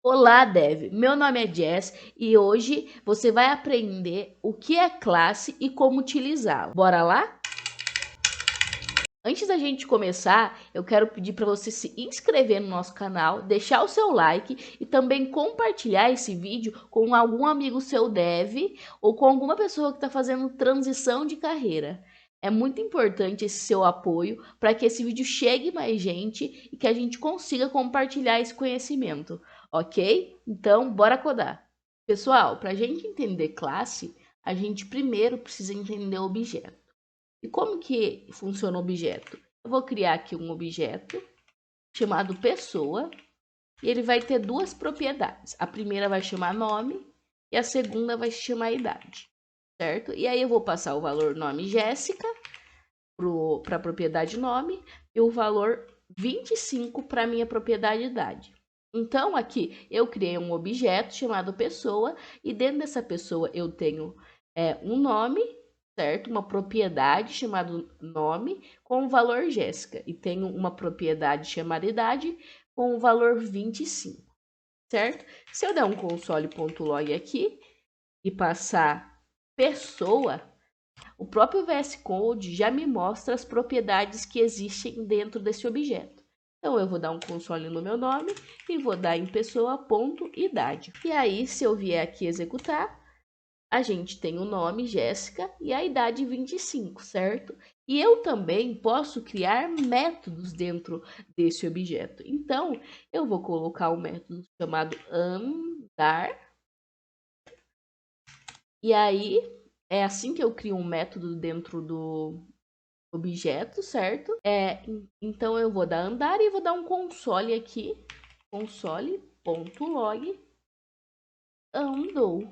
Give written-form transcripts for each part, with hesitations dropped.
Olá, Dev. Meu nome é Jess e hoje você vai aprender o que é classe e como utilizá-la. Bora lá? Antes da gente começar, eu quero pedir para você se inscrever no nosso canal, deixar o seu like e também compartilhar esse vídeo com algum amigo seu Dev ou com alguma pessoa que está fazendo transição de carreira. É muito importante esse seu apoio para que esse vídeo chegue mais gente e que a gente consiga compartilhar esse conhecimento, ok? Então, bora codar. Pessoal, para a gente entender classe, a gente primeiro precisa entender o objeto. E como que funciona o objeto? Eu vou criar aqui um objeto chamado pessoa e ele vai ter duas propriedades. A primeira vai chamar nome e a segunda vai chamar idade, certo? E aí eu vou passar o valor nome Jéssica para a propriedade nome e o valor 25 para a minha propriedade idade. Então aqui eu criei um objeto chamado pessoa e dentro dessa pessoa eu tenho um nome, certo? Uma propriedade chamada nome com o valor Jéssica e tenho uma propriedade chamada idade com o valor 25, certo? Se eu der um console.log aqui e passar pessoa, o próprio VS Code já me mostra as propriedades que existem dentro desse objeto. Então, eu vou dar um console no meu nome e vou dar em pessoa.idade. E aí, se eu vier aqui executar, a gente tem o nome Jéssica e a idade 25, certo? E eu também posso criar métodos dentro desse objeto. Então, eu vou colocar um método chamado andar. E aí, é assim que eu crio um método dentro do objeto, certo? Então eu vou dar andar e vou dar um console aqui, console.log andou.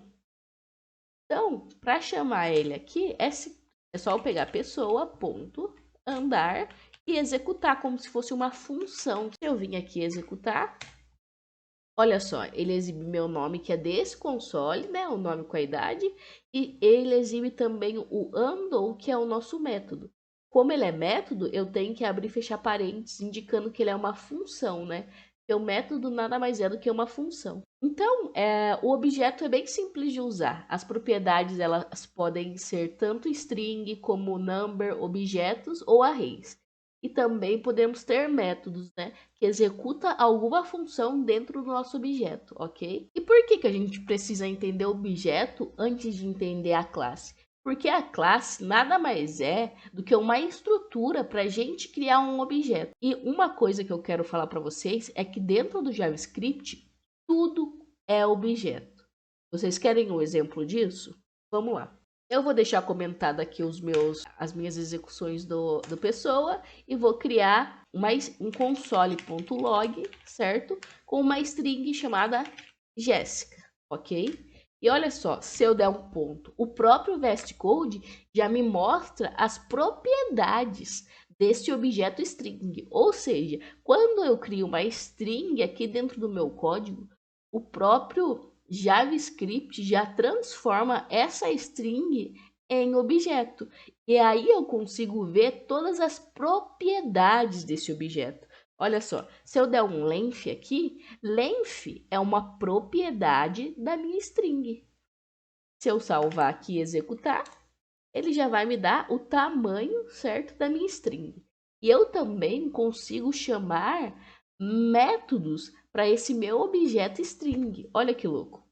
Então, para chamar ele aqui, é só eu pegar pessoa, ponto, andar e executar como se fosse uma função. Se eu vim aqui executar, olha só, ele exibe meu nome, que é desse console, né? O nome com a idade, e ele exibe também o andou, que é o nosso método. Como ele é método, eu tenho que abrir e fechar parênteses, indicando que ele é uma função, né? Porque o método nada mais é do que uma função. Então, o objeto é bem simples de usar. As propriedades elas podem ser tanto string como number, objetos ou arrays. E também podemos ter métodos, né, que executa alguma função dentro do nosso objeto, ok? E por que a gente precisa entender o objeto antes de entender a classe? Porque a classe nada mais é do que uma estrutura para a gente criar um objeto. E uma coisa que eu quero falar para vocês é que dentro do JavaScript, tudo é objeto. Vocês querem um exemplo disso? Vamos lá. Eu vou deixar comentado aqui as minhas execuções do pessoa e vou criar um console.log, certo? Com uma string chamada Jéssica, ok? E olha só, se eu der um ponto, o próprio VS Code já me mostra as propriedades desse objeto string. Ou seja, quando eu crio uma string aqui dentro do meu código, o próprio JavaScript já transforma essa string em objeto. E aí eu consigo ver todas as propriedades desse objeto. Olha só, se eu der um length aqui, length é uma propriedade da minha string. Se eu salvar aqui e executar, ele já vai me dar o tamanho certo da minha string. E eu também consigo chamar métodos para esse meu objeto string. Olha que louco.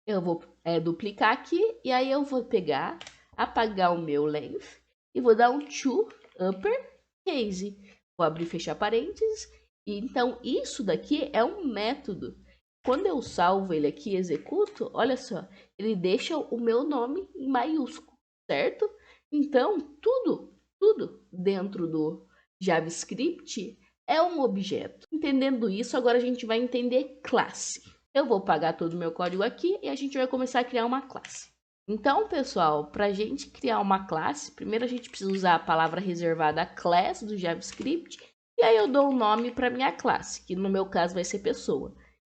Eu vou duplicar aqui e aí eu vou pegar, apagar o meu length e vou dar um to uppercase. Vou abrir e fechar parênteses. E então isso daqui é um método. Quando eu salvo ele aqui e executo, olha só, ele deixa o meu nome em maiúsculo, certo? Então, tudo dentro do JavaScript é um objeto. Entendendo isso, agora a gente vai entender classe. Eu vou pagar todo o meu código aqui e a gente vai começar a criar uma classe. Então, pessoal, para a gente criar uma classe, primeiro a gente precisa usar a palavra reservada class do JavaScript e aí eu dou o nome para minha classe, que no meu caso vai ser pessoa.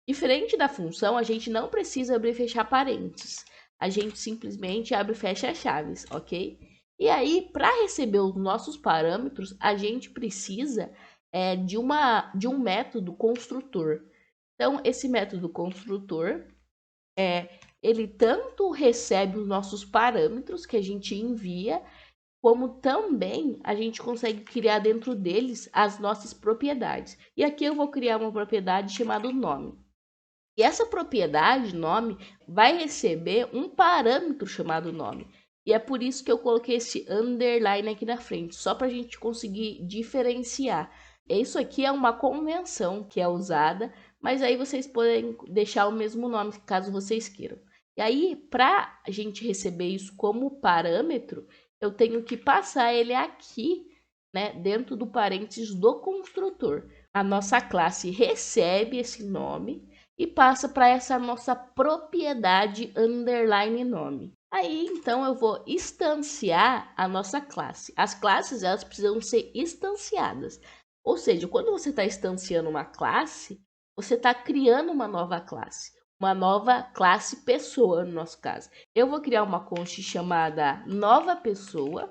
Diferente da função, a gente não precisa abrir e fechar parênteses. A gente simplesmente abre e fecha chaves, ok? E aí, para receber os nossos parâmetros, a gente precisa de um método construtor. Então, esse método construtor, ele tanto recebe os nossos parâmetros que a gente envia, como também a gente consegue criar dentro deles as nossas propriedades. E aqui eu vou criar uma propriedade chamada nome. E essa propriedade, nome, vai receber um parâmetro chamado nome. E é por isso que eu coloquei esse underline aqui na frente, só para a gente conseguir diferenciar. Isso aqui é uma convenção que é usada, mas aí vocês podem deixar o mesmo nome, caso vocês queiram. E aí, para a gente receber isso como parâmetro, eu tenho que passar ele aqui, né, dentro do parênteses do construtor. A nossa classe recebe esse nome e passa para essa nossa propriedade underline nome. Aí, então, eu vou instanciar a nossa classe. As classes, elas precisam ser instanciadas. Ou seja, quando você está instanciando uma classe, você está criando uma nova classe. Uma nova classe pessoa, no nosso caso. Eu vou criar uma const chamada nova pessoa.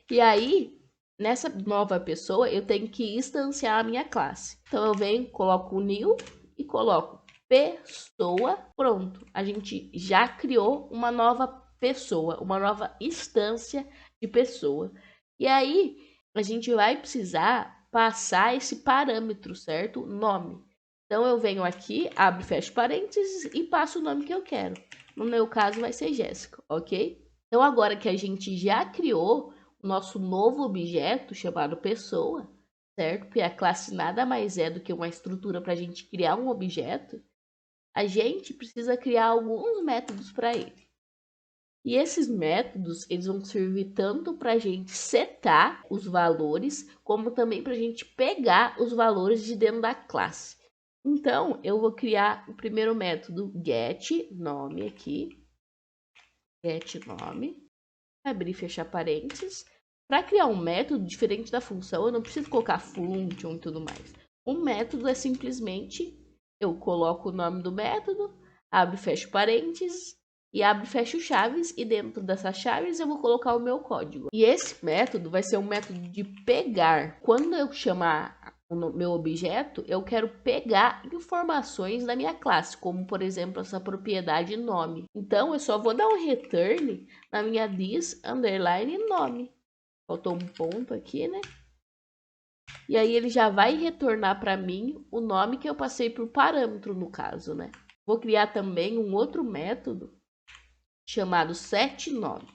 E aí, nessa nova pessoa, eu tenho que instanciar a minha classe. Então, eu venho, coloco o new e coloco pessoa. Pronto, a gente já criou uma nova pessoa, uma nova instância de pessoa. E aí, a gente vai precisar passar esse parâmetro, certo? Nome. Então, eu venho aqui, abro e fecho parênteses e passo o nome que eu quero. No meu caso, vai ser Jéssica, ok? Então, agora que a gente já criou nosso novo objeto chamado pessoa, certo? Porque a classe nada mais é do que uma estrutura para a gente criar um objeto. A gente precisa criar alguns métodos para ele. E esses métodos, eles vão servir tanto para a gente setar os valores, como também para a gente pegar os valores de dentro da classe. Então, eu vou criar o primeiro método getNome aqui. getNome. Abrir e fechar parênteses. Para criar um método diferente da função, eu não preciso colocar function e tudo mais. O método é simplesmente, eu coloco o nome do método, abro e fecho parênteses, e abro e fecho chaves, e dentro dessas chaves eu vou colocar o meu código. E esse método vai ser um método de pegar. Quando eu chamar o meu objeto, eu quero pegar informações da minha classe, como por exemplo essa propriedade nome. Então eu só vou dar um return na minha this underline nome. Faltou um ponto aqui, né? E aí ele já vai retornar para mim o nome que eu passei por parâmetro no caso, né? Vou criar também um outro método chamado setNome.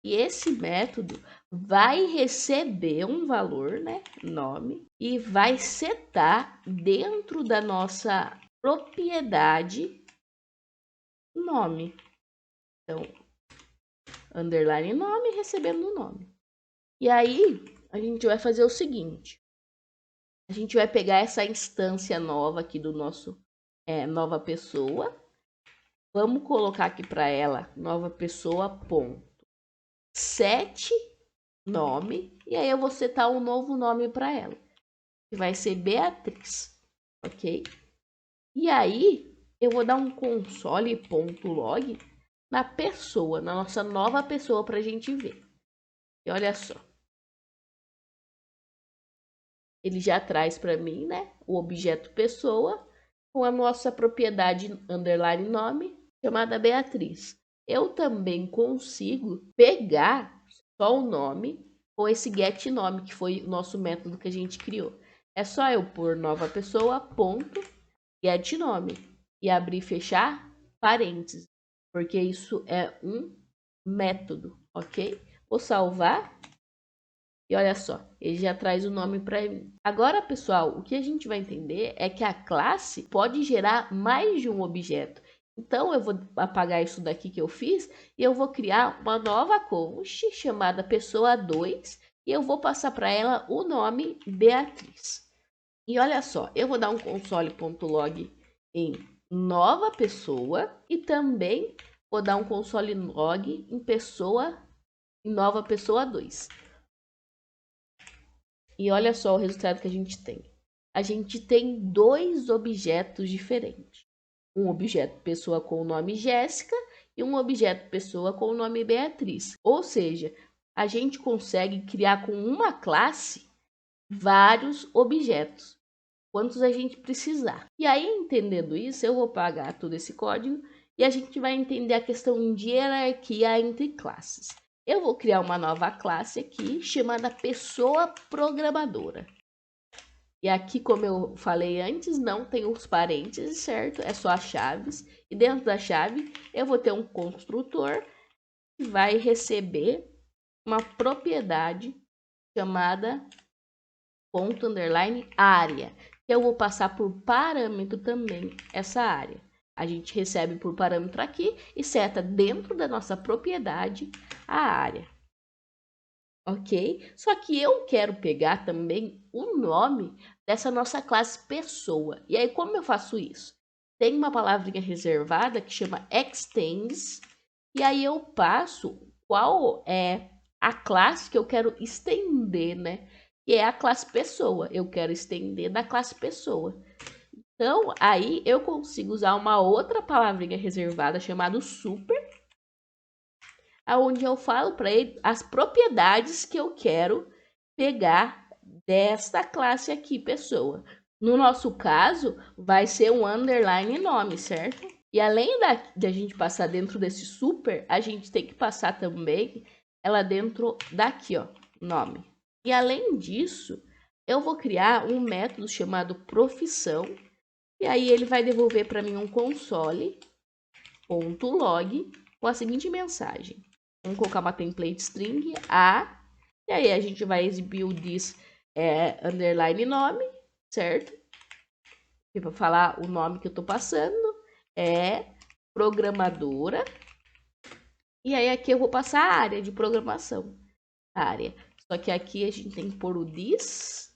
E esse método vai receber um valor, né, nome, e vai setar dentro da nossa propriedade nome. Então, underline nome recebendo o nome. E aí, a gente vai fazer o seguinte. A gente vai pegar essa instância nova aqui do nosso nova pessoa. Vamos colocar aqui para ela nova pessoa ponto set nome, e aí eu vou setar um novo nome para ela, que vai ser Beatriz, ok? E aí eu vou dar um console.log na pessoa, na nossa nova pessoa, para a gente ver. E olha só, ele já traz para mim, né, o objeto pessoa com a nossa propriedade underline nome chamada Beatriz. Eu também consigo pegar só o nome com esse getNome, que foi o nosso método que a gente criou. É só eu pôr nova pessoa, ponto, getNome, e abrir e fechar parênteses, porque isso é um método, ok? Vou salvar. E olha só, ele já traz o nome para mim. Agora, pessoal, o que a gente vai entender é que a classe pode gerar mais de um objeto. Então, eu vou apagar isso daqui que eu fiz e eu vou criar uma nova const chamada pessoa2 e eu vou passar para ela o nome Beatriz. E olha só, eu vou dar um console.log em nova pessoa e também vou dar um console.log em nova pessoa 2. E olha só o resultado que a gente tem. A gente tem dois objetos diferentes. Um objeto pessoa com o nome Jéssica e um objeto pessoa com o nome Beatriz. Ou seja, a gente consegue criar com uma classe vários objetos. quantos a gente precisar. E aí, entendendo isso, eu vou pagar todo esse código e a gente vai entender a questão de hierarquia entre classes. Eu vou criar uma nova classe aqui chamada pessoa programadora. E aqui, como eu falei antes, não tem os parênteses, certo? É só as chaves. E dentro da chave, eu vou ter um construtor que vai receber uma propriedade chamada ponto underline área. Que eu vou passar por parâmetro também essa área. A gente recebe por parâmetro aqui e seta dentro da nossa propriedade a área. Ok? Só que eu quero pegar também o nome dessa nossa classe pessoa. E aí, como eu faço isso? Tem uma palavrinha reservada que chama extends. E aí eu passo qual é a classe que eu quero estender, né? Que é a classe pessoa. Eu quero estender da classe pessoa. Então, aí eu consigo usar uma outra palavrinha reservada chamada super, onde eu falo para ele as propriedades que eu quero pegar desta classe aqui, pessoa. No nosso caso, vai ser um underline nome, certo? E além da gente passar dentro desse super, a gente tem que passar também ela dentro daqui, ó, nome. E além disso, eu vou criar um método chamado profissão, e aí ele vai devolver para mim um console.log com a seguinte mensagem. Vamos colocar uma template string a, e aí a gente vai exibir o this underline nome, certo? E para falar o nome que eu tô passando é programadora. E aí aqui eu vou passar a área de programação. Área. Só que aqui a gente tem que pôr o this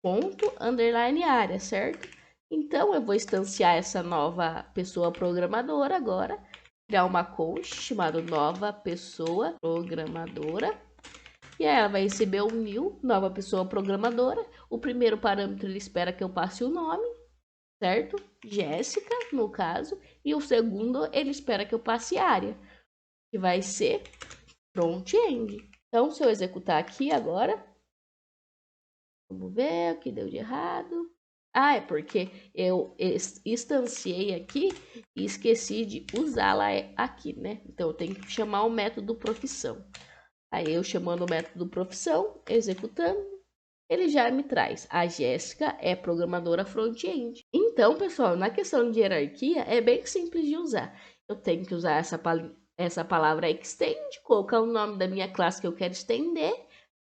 ponto underline área, certo? Então eu vou instanciar essa nova pessoa programadora agora, criar uma const chamada nova pessoa programadora. E aí ela vai receber um new, nova pessoa programadora. O primeiro parâmetro ele espera que eu passe o nome, certo? Jéssica, no caso. E o segundo ele espera que eu passe área, que vai ser front-end. Então, se eu executar aqui agora, vamos ver o que deu de errado. Ah, é porque eu instanciei aqui e esqueci de usá-la aqui, né? Então, eu tenho que chamar o método profissão. Aí, eu chamando o método profissão, executando, ele já me traz. A Jéssica é programadora front-end. Então, pessoal, na questão de hierarquia, é bem simples de usar. Eu tenho que usar essa palavra extend, colocar o nome da minha classe que eu quero estender,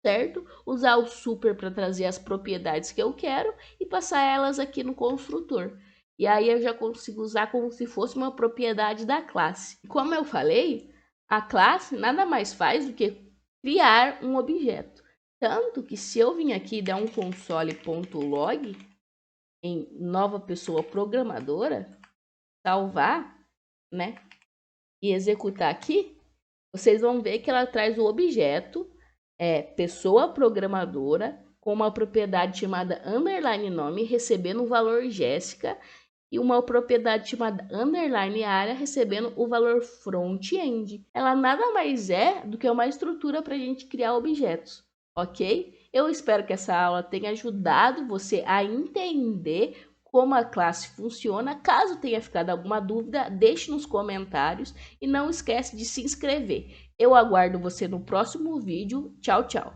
certo? Usar o super para trazer as propriedades que eu quero e passar elas aqui no construtor. E aí eu já consigo usar como se fosse uma propriedade da classe. Como eu falei, a classe nada mais faz do que criar um objeto. Tanto que se eu vim aqui e der um console.log em nova pessoa programadora, salvar, né? E executar aqui, vocês vão ver que ela traz o objeto pessoa programadora com uma propriedade chamada underline nome recebendo o valor Jéssica e uma propriedade chamada underline área recebendo o valor front-end. Ela nada mais é do que uma estrutura para a gente criar objetos, ok? Eu espero que essa aula tenha ajudado você a entender como a classe funciona. Caso tenha ficado alguma dúvida, deixe nos comentários e não esquece de se inscrever. Eu aguardo você no próximo vídeo. Tchau, tchau!